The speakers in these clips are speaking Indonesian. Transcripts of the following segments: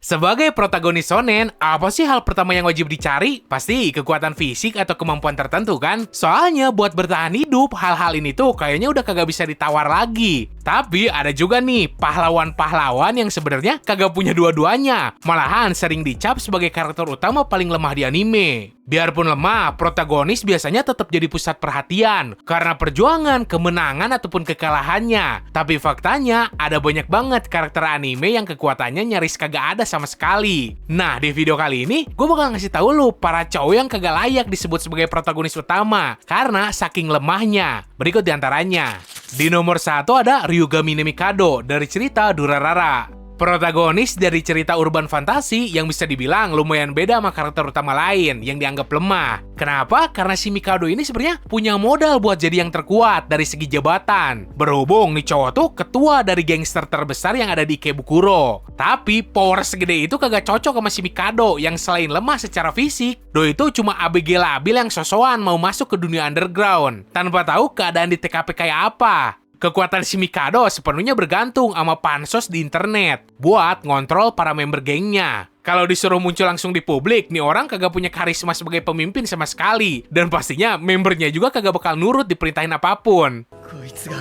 Sebagai protagonis shonen, apa sih hal pertama yang wajib dicari? Pasti kekuatan fisik atau kemampuan tertentu kan? Soalnya buat bertahan hidup, hal-hal ini tuh kayaknya udah kagak bisa ditawar lagi. Tapi ada juga nih, pahlawan-pahlawan yang sebenarnya kagak punya dua-duanya. Malahan sering dicap sebagai karakter utama paling lemah di anime. Biarpun lemah, protagonis biasanya tetap jadi pusat perhatian karena perjuangan, kemenangan, ataupun kekalahannya. Tapi faktanya, ada banyak banget karakter anime yang kekuatannya nyaris kagak ada sama sekali. Nah, di video kali ini, gue bakal ngasih tahu lu para cowok yang kagak layak disebut sebagai protagonis utama karena saking lemahnya. Berikut diantaranya. Di nomor 1 ada Ryuga Minamikado dari cerita Durarara. Protagonis dari cerita urban fantasi yang bisa dibilang lumayan beda sama karakter utama lain yang dianggap lemah. Kenapa? Karena si Mikado ini sebenarnya punya modal buat jadi yang terkuat dari segi jabatan. Berhubung nih cowok tuh ketua dari gangster terbesar yang ada di Ikebukuro. Tapi power segede itu kagak cocok sama si Mikado yang selain lemah secara fisik, doi itu cuma ABG labil yang sosokan mau masuk ke dunia underground tanpa tahu keadaan di TKP kayak apa. Kekuatan si Mikado sepenuhnya bergantung sama pansos di internet buat ngontrol para member gengnya. Kalau disuruh muncul langsung di publik, nih orang kagak punya karisma sebagai pemimpin sama sekali. Dan pastinya membernya juga kagak bakal nurut diperintahin apapun. こいつが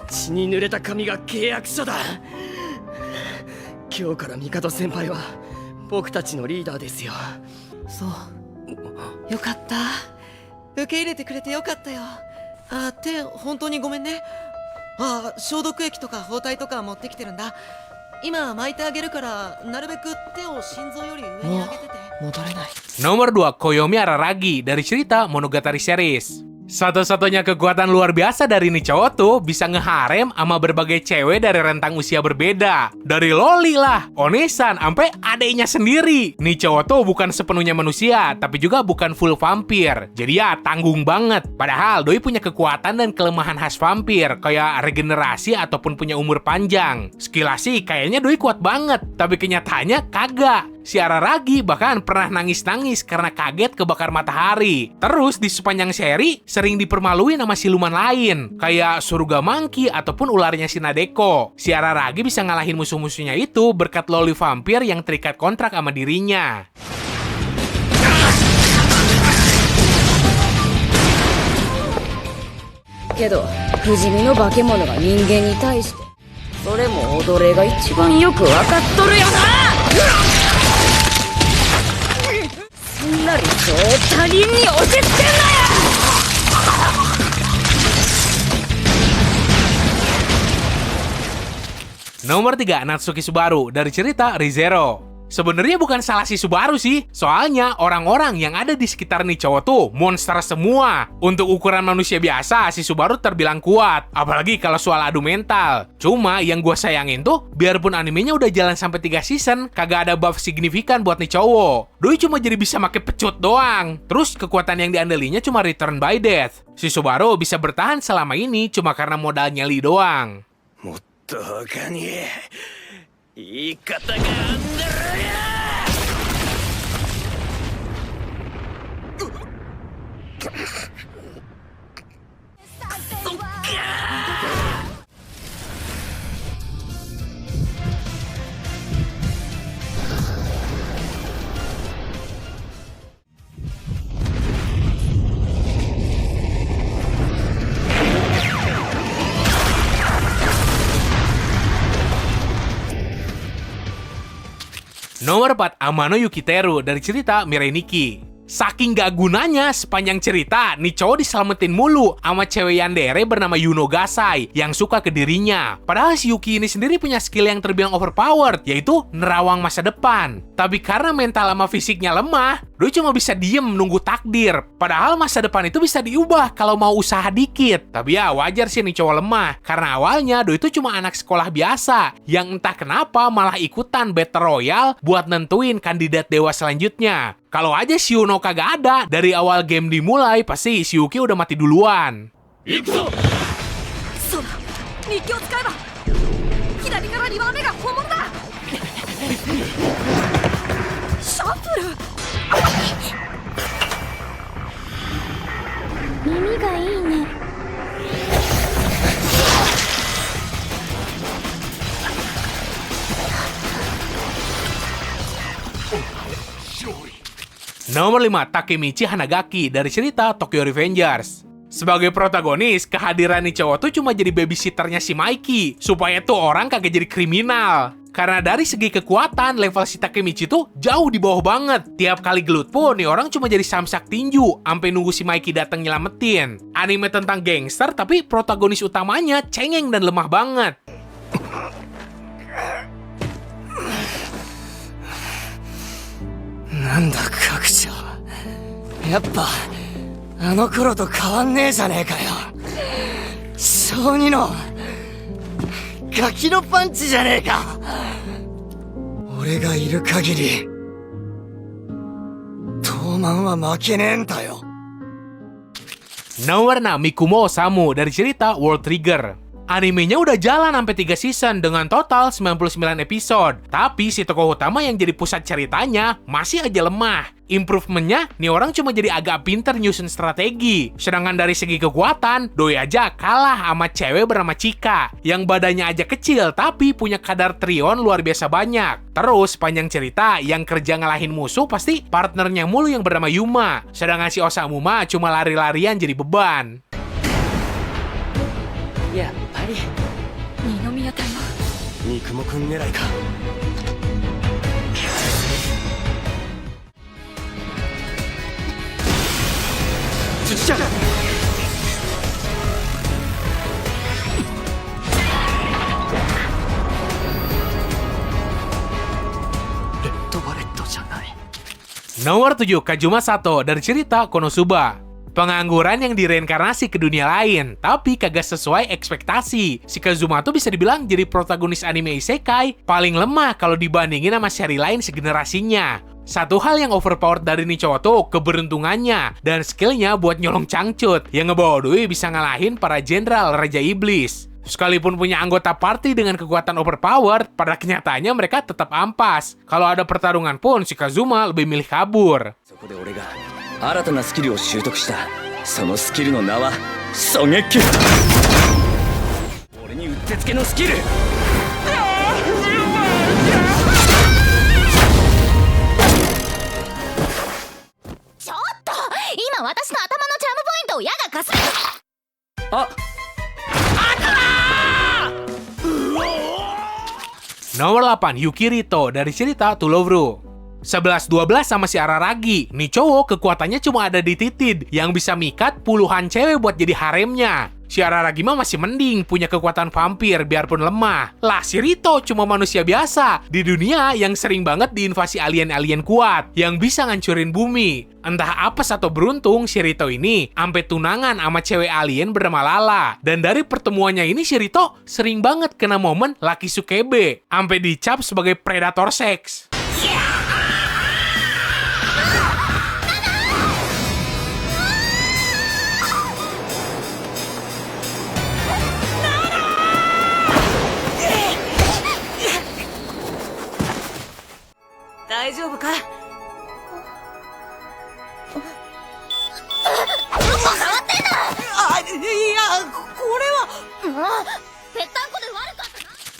血に濡れた髪が契約書だ。今日からミカド先輩は僕たちのリーダーですよ。そうよかった。受け入れてくれてよかったよ。あ、手本当にごめんね。あ、消毒液とか包帯とか持ってきてるんだ。今巻いてあげるからなるべく手を心臓より上に上げてて。戻れない。 Nomor 2, Koyomi Araragi dari cerita Monogatari Series. Satu-satunya kekuatan luar biasa dari nih cowok tuh bisa ngeharem sama berbagai cewek dari rentang usia berbeda. Dari loli lah, onesan, sampai adeknya sendiri. Nih cowok tuh bukan sepenuhnya manusia, tapi juga bukan full vampir. Jadi ya tanggung banget. Padahal doi punya kekuatan dan kelemahan khas vampir, kayak regenerasi ataupun punya umur panjang. Sekilas sih kayaknya doi kuat banget, tapi kenyataannya kagak. Si Araragi bahkan pernah nangis-nangis karena kaget kebakar matahari. Terus di sepanjang seri sering dipermalui nama siluman lain, kayak Suruga Monkey ataupun ularnya si Nadeko. Si Araragi bisa ngalahin musuh-musuhnya itu berkat loli vampir yang terikat kontrak sama dirinya. けど不死身の化け物が人間に対してそれも踊れが一番よく分かっとるよな。すんなりと他人に押し付けんなよ。 Nomor 3, Natsuki Subaru dari cerita ReZero. Sebenarnya bukan salah si Subaru sih, soalnya orang-orang yang ada di sekitar nih cowok tuh monster semua. Untuk ukuran manusia biasa, si Subaru terbilang kuat, apalagi kalau soal adu mental. Cuma yang gue sayangin tuh, biarpun animenya udah jalan sampai 3 season, kagak ada buff signifikan buat nih cowok. Doi cuma jadi bisa make pecut doang. Terus kekuatan yang diandelinya cuma return by death. Si Subaru bisa bertahan selama ini cuma karena modal nyali doang. もっと他に言い方があんだろや。そっか。 Nomor 4, Amano Yukiteru dari cerita Mirai Nikki. Saking gak gunanya sepanjang cerita, nih cowok diselamatin mulu sama cewek yandere bernama Yuno Gasai yang suka ke dirinya. Padahal si Yuki ini sendiri punya skill yang terbilang overpowered, yaitu nerawang masa depan. Tapi karena mental sama fisiknya lemah, doi cuma bisa diem nunggu takdir. Padahal masa depan itu bisa diubah kalau mau usaha dikit. Tapi ya wajar sih nih cowok lemah, karena awalnya doi itu cuma anak sekolah biasa yang entah kenapa malah ikutan Battle Royale buat nentuin kandidat dewa selanjutnya. Kalau aja si Yuno kagak ada, dari awal game dimulai, pasti si Yuki udah mati duluan. そうだ日記を使えば左から2番目が本物だ。シャッフル耳がいいね。Nomor 5, Takemichi Hanagaki dari cerita Tokyo Revengers. Sebagai protagonis, kehadiran nih cowok tuh cuma jadi babysitternya si Mikey, supaya tuh orang kagak jadi kriminal. Karena dari segi kekuatan, level si Takemichi tuh jauh di bawah banget. Tiap kali gelut pun, nih orang cuma jadi samsak tinju, sampai nunggu si Mikey datang nyelamatin. Anime tentang gangster, tapi protagonis utamanya cengeng dan lemah banget. なんだ各長、やっぱあの頃と変わんねえじゃねえかよ。小児のガキのパンチじゃねえか。俺がいる限り東卍は負けねえんだよ。 Nomor 6, Mikumo Osamu dari cerita World Trigger. Animenya udah jalan sampai 3 season dengan total 99 episode. Tapi si tokoh utama yang jadi pusat ceritanya masih aja lemah. Improvementnya, nih orang cuma jadi agak pinter nyusun strategi. Sedangkan dari segi kekuatan, doi aja kalah sama cewek bernama Chika. Yang badannya aja kecil, tapi punya kadar trion luar biasa banyak. Terus, panjang cerita, yang kerja ngalahin musuh pasti partnernya mulu yang bernama Yuma. Sedangkan si Osamu mah cuma lari-larian jadi beban. やっぱり二宮隊は三雲くん狙いか。じゃあレッドバレットじゃない。 Nomor 7, Kazuma Sato dari cerita Konosuba. Pengangguran yang direinkarnasi ke dunia lain, tapi kagak sesuai ekspektasi. Si Kazuma tuh bisa dibilang jadi protagonis anime isekai paling lemah kalau dibandingin sama seri lain segenerasinya. Satu hal yang overpowered dari nih cowok tuh keberuntungannya dan skillnya buat nyolong cangcut yang ngebawa doi bisa ngalahin para jenderal Raja Iblis. Sekalipun punya anggota party dengan kekuatan overpowered, pada kenyataannya mereka tetap ampas. Kalau ada pertarungan pun, si Kazuma lebih milih kabur. そこで俺が新たなスキルを習得した。そのスキルの名は狙撃。俺にうってつけのスキル。ちょっと今私の頭のチャームポイントを矢がかすめあ、 Nomor 8, Yukirito dari cerita To Love Ru. 11-12 sama si Araragi. Nih cowok kekuatannya cuma ada di Titid yang bisa mikat puluhan cewek buat jadi haremnya. Si Araragi mah masih mending punya kekuatan vampir biarpun lemah. Lah si Rito cuma manusia biasa di dunia yang sering banget diinvasi alien-alien kuat yang bisa ngancurin bumi. Entah apes atau beruntung si Rito ini ampe tunangan sama cewek alien bernama Lala. Dan dari pertemuannya ini si Rito sering banget kena momen laki sukebe. Ampe dicap sebagai predator seks.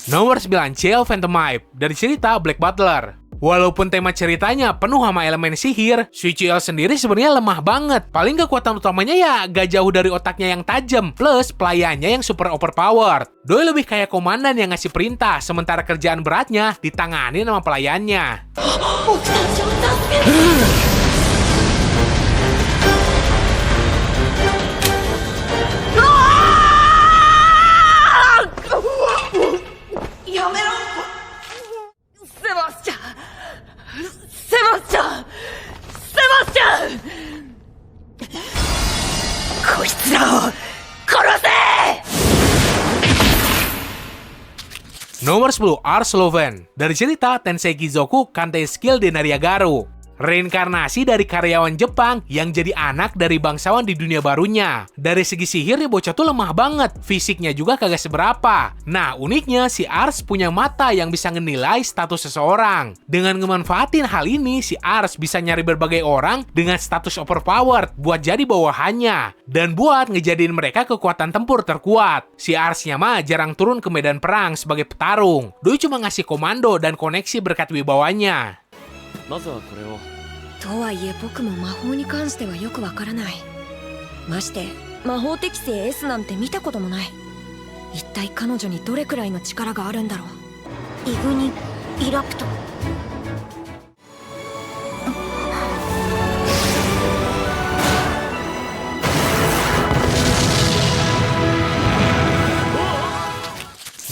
Nomor 9, Ciel Phantomhive dari cerita Black Butler. Walaupun tema ceritanya penuh sama elemen sihir, si Ciel sendiri sebenarnya lemah banget. Paling kekuatan utamanya ya gak jauh dari otaknya yang tajam, plus pelayannya yang super overpowered. Doi lebih kayak komandan yang ngasih perintah, sementara kerjaan beratnya ditangani sama pelayannya. Nomor 10, Ars Loven dari cerita Tensei Kizoku Kantei Skill Denariagaru. Reinkarnasi dari karyawan Jepang yang jadi anak dari bangsawan di dunia barunya. Dari segi sihir nih bocah tuh lemah banget, fisiknya juga kagak seberapa. Nah uniknya si Ars punya mata yang bisa ngenilai status seseorang. Dengan ngemanfaatin hal ini, si Ars bisa nyari berbagai orang dengan status overpowered buat jadi bawahannya. Dan buat ngejadiin mereka kekuatan tempur terkuat. Si Arsnya mah jarang turun ke medan perang sebagai petarung. Doi cuma ngasih komando dan koneksi berkat wibawanya. まずはこれを。とはいえ僕も魔法に関してはよくわからない。まして魔法適性 S なんて見たこともない。一体彼女にどれくらいの力があるんだろう。イグニ・イラプト。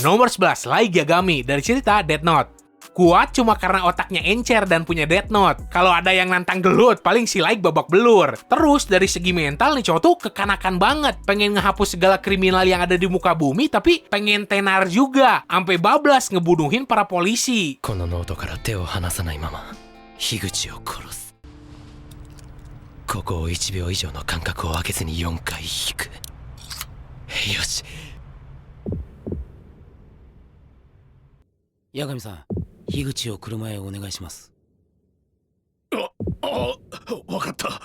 Nomor 11, Light Yagami dari cerita Death Note. Kuat cuma karena otaknya encer dan punya Death Note. Kalau ada yang nantang gelut, paling si Light babak belur. Terus dari segi mental nih cowok tuh kekanakan banget. Pengen ngehapus segala kriminal yang ada di muka bumi, tapi pengen tenar juga. Sampai bablas ngebunuhin para polisi. このノートから手を離さないまま樋口を殺す。ここを1秒以上の間隔を空けずに4回引く。よし。八神さん、樋口を車へお願いします。わかった。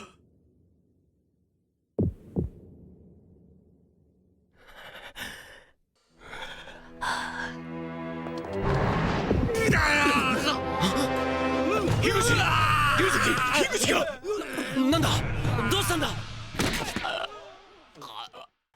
樋口がなんだ、どうしたんだ。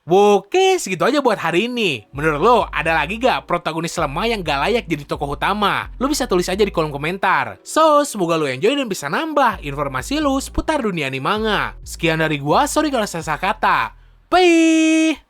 Oke, segitu aja buat hari ini. Menurut lo, ada lagi gak protagonis lemah yang gak layak jadi tokoh utama? Lo bisa tulis aja di kolom komentar. So, semoga lo enjoy dan bisa nambah informasi lo seputar dunia anime manga. Sekian dari gua, sorry kalau salah kata. Bye!